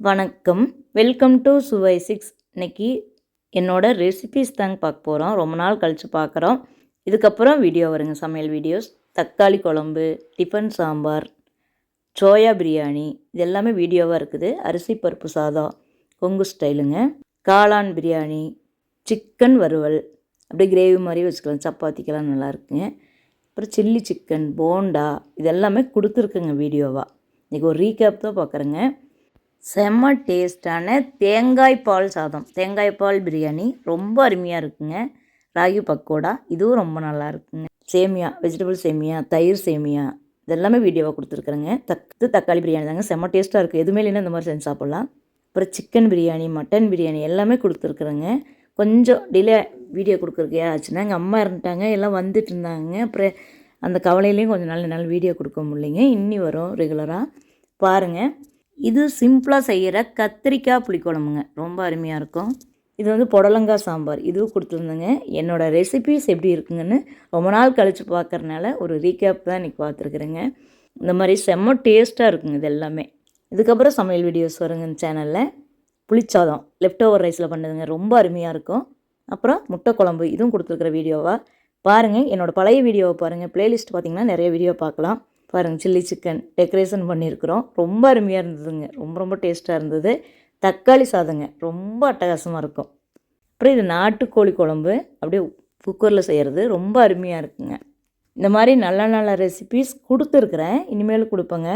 வணக்கம், welcome to சுவை 6. இன்னைக்கு என்னோட ரெசிபீஸ் தாங்க பார்க்க போகிறோம். ரொம்ப நாள் கழித்து பார்க்குறோம். இதுக்கப்புறம் வீடியோ வருங்க, சமையல் வீடியோஸ். தக்காளி குழம்பு, டிஃபன் சாம்பார், சோயா பிரியாணி, இது எல்லாமே வீடியோவாக இருக்குது. அரிசி பருப்பு சாதம் கொங்கு ஸ்டைலுங்க, காளான் பிரியாணி, சிக்கன் வறுவல், அப்படியே கிரேவி மாதிரி வச்சுக்கலாம், சப்பாத்திக்கெல்லாம் நல்லா இருக்குங்க. அப்புறம் சில்லி சிக்கன், போண்டா, இது எல்லாமே கொடுத்துருக்குங்க வீடியோவாக. இன்றைக்கி ஒரு ரீகேப் தான் பார்க்குறேங்க. செம்ம டேஸ்டான தேங்காய் பால் சாதம், தேங்காய் பால் பிரியாணி ரொம்ப அருமையாக இருக்குங்க. ராகி பக்கோடா, இதுவும் ரொம்ப நல்லா இருக்குங்க. சேமியா, வெஜிடபிள் சேமியா, தயிர் சேமியா, இதெல்லாமே வீடியோவாக கொடுத்துருக்குறேங்க. தக்காளி பிரியாணி தாங்க, செம்ம டேஸ்ட்டாக இருக்குது. எதுவுமே இல்லைன்னா இந்த மாதிரி செஞ்சு சாப்பிட்லாம். அப்புறம் சிக்கன் பிரியாணி, மட்டன் பிரியாணி எல்லாமே கொடுத்துருக்குறேங்க. கொஞ்சம் டிலே வீடியோ கொடுக்குறதுக்கு ஆச்சுன்னா, எங்கள் அம்மா இருந்துட்டாங்க, எல்லாம் வந்துட்டு இருந்தாங்க. அப்புறம் அந்த கவலையிலையும் கொஞ்சம் நாள் வீடியோ கொடுக்க முடியலைங்க. இன்னி வரும் ரெகுலராக பாருங்கள். இது சிம்பிளாக செய்கிற கத்திரிக்காய் புளிக்குழம்புங்க, ரொம்ப அருமையாக இருக்கும். இது வந்து புடலங்காய் சாம்பார், இதுவும் கொடுத்துருந்தேங்க. என்னோடய ரெசிபீஸ் எப்படி இருக்குங்கன்னு ரொம்ப நாள் கழித்து பார்க்குறதுனால ஒரு ரீகேப் தான் இன்றைக்கி பார்த்துருக்குறேங்க. இந்த மாதிரி செம்ம டேஸ்ட்டாக இருக்குங்க இது எல்லாமே. இதுக்கப்புறம் சமையல் வீடியோஸ் வருங்க இந்த சேனலில். புளிச்சாதம் லெஃப்ட் ஓவர் ரைஸில் பண்ணதுங்க, ரொம்ப அருமையாக இருக்கும். அப்புறம் முட்டை குழம்பு, இதுவும் கொடுத்துருக்குற வீடியோவாக பாருங்கள். என்னோடய பழைய வீடியோவை பாருங்கள், ப்ளேலிஸ்ட் பார்த்திங்கன்னா நிறைய வீடியோ பார்க்கலாம். பாருங்கள், சில்லி சிக்கன் டெக்கரேஷன் பண்ணியிருக்கிறோம், ரொம்ப அருமையாக இருந்ததுங்க, ரொம்ப டேஸ்ட்டாக இருந்தது. தக்காளி சாதங்க ரொம்ப அட்டகாசமாக இருக்கும். அப்புறம் இது நாட்டுக்கோழி குழம்பு, அப்படியே குக்கரில் செய்கிறது, ரொம்ப அருமையாக இருக்குங்க. இந்த மாதிரி நல்ல நல்ல ரெசிபீஸ் கொடுத்துருக்குறேன், இனிமேல் கொடுப்பேங்க.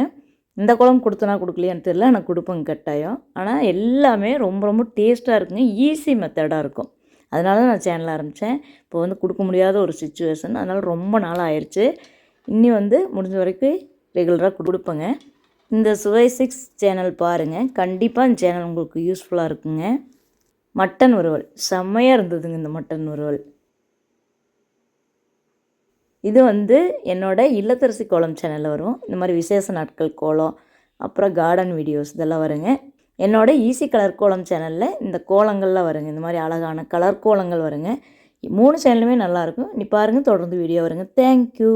இந்த குழம்பு கொடுத்தனா கொடுக்கலையான்னு தெரியல, ஆனால் கொடுப்பேங்க கட்டாயம். ஆனால் எல்லாமே ரொம்ப டேஸ்ட்டாக இருக்குங்க, ஈஸி மெத்தடாக இருக்கும். அதனால தான் நான் சேனல் ஆரம்பித்தேன். இப்போ வந்து கொடுக்க முடியாத ஒரு சிச்சுவேஷன், அதனால் ரொம்ப நாள் ஆயிடுச்சு. இன்னி வந்து முடிஞ்ச வரைக்கும் ரெகுலராக கொடுப்பேங்க. இந்த சுவை 6 சேனல் பாருங்கள், கண்டிப்பாக இந்த சேனல் உங்களுக்கு யூஸ்ஃபுல்லாக இருக்குங்க. மட்டன் வறுவல் செம்மையாக இருந்ததுங்க இந்த மட்டன் வறுவல். இது வந்து என்னோடய இல்லத்தரசி கோலம் சேனலில் வரும். இந்த மாதிரி விசேஷ நாட்கள் கோலம், அப்புறம் கார்டன் வீடியோஸ் இதெல்லாம் வருங்க. என்னோடய ஈஸி கலர் கோலம் சேனலில் இந்த கோலங்கள்லாம் வருங்க, இந்த மாதிரி அழகான கலர் கோலங்கள் வருங்க. 3 சேனலுமே நல்லாயிருக்கும். நீ பாருங்கள், தொடர்ந்து வீடியோ வருங்க. தேங்க்யூ.